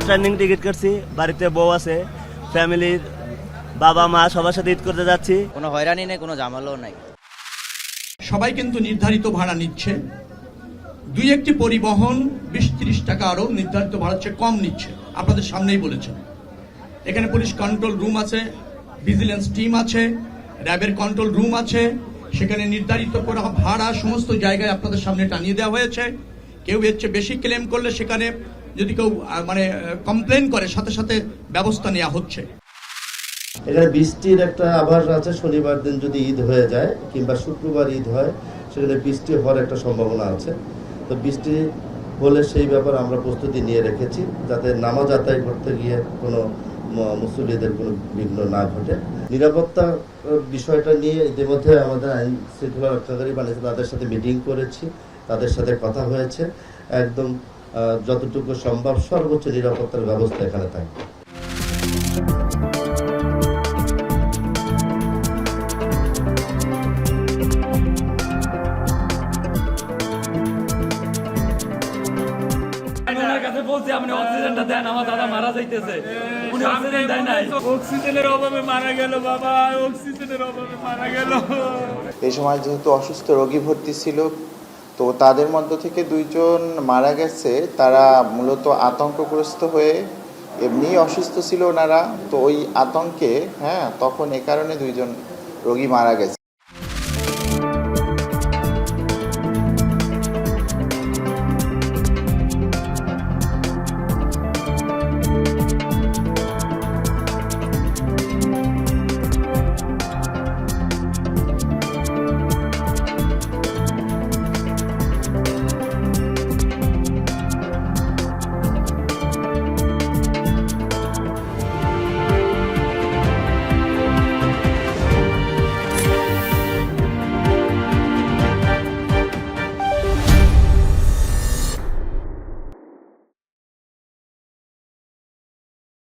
Training ticket কাটছি, বাড়িতে বউ আছে, ফ্যামিলির বাবা মা সবার সাথে ঈদ করতে যাচ্ছি। কোনো হয়রানি নেই, কোনো ঝামেলাও নাই। সবাই কিন্তু নির্ধারিত ভাড়া নিচ্ছে, দুই একটি পরিবহন 20-30 টাকা আরো নির্ধারিত ভাড়ার চেয়ে কম নিচ্ছে। আপনাদের সামনেই বলেছেন, এখানে পুলিশ কন্ট্রোল রুম আছে, ভিজিলেন্স টিম আছে, র্যাবের কন্ট্রোল রুম আছে, সেখানে নির্ধারিত করা ভাড়া সমস্ত জায়গায় আপনাদের সামনে টানিয়ে দেওয়া হয়েছে। কেউ এর চেয়ে বেশি ক্লেম করলে সেখানে যদি কেউ কমপ্লেন করে সাথে সাথে ব্যবস্থা নেওয়া হচ্ছে। এখানে বৃষ্টির একটা আভাস আছে, শনিবার দিন যদি ঈদ হয়ে যায় কিংবা শুক্রবার ঈদ হয় সেখানে বৃষ্টি হওয়ার একটা সম্ভাবনা আছে। তো বৃষ্টি হলে সেই ব্যাপারে আমরা প্রস্তুতি নিয়ে রেখেছি যাতে নামাজ আদায় করতে গিয়ে কোনো মুসল্লিদের কোনো বিঘ্ন না ঘটে। নিরাপত্তা বিষয়টা নিয়ে ইতিমধ্যে আমাদের আইন শৃঙ্খলা রক্ষাকারী বাহিনী তাদের সাথে মিটিং করেছি, তাদের সাথে কথা হয়েছে, একদম যতটুকু সম্ভব সর্বোচ্চ নিরাপত্তার ব্যবস্থা এখানে থাকবে। অক্সিজেনের অভাবে মারা গেল বাবা, অক্সিজেনের অভাবে মারা গেল। এই সময় যেহেতু অসুস্থ রোগী ভর্তি ছিল, তো তাদের মধ্য থেকে 2 জন মারা গেছে। তারা মূলত আতঙ্কগ্রস্ত হয়ে এমনি অসুস্থ ছিল ওনারা, তো ওই আতঙ্কে তখন এ কারণে 2 জন রোগী মারা গেছে।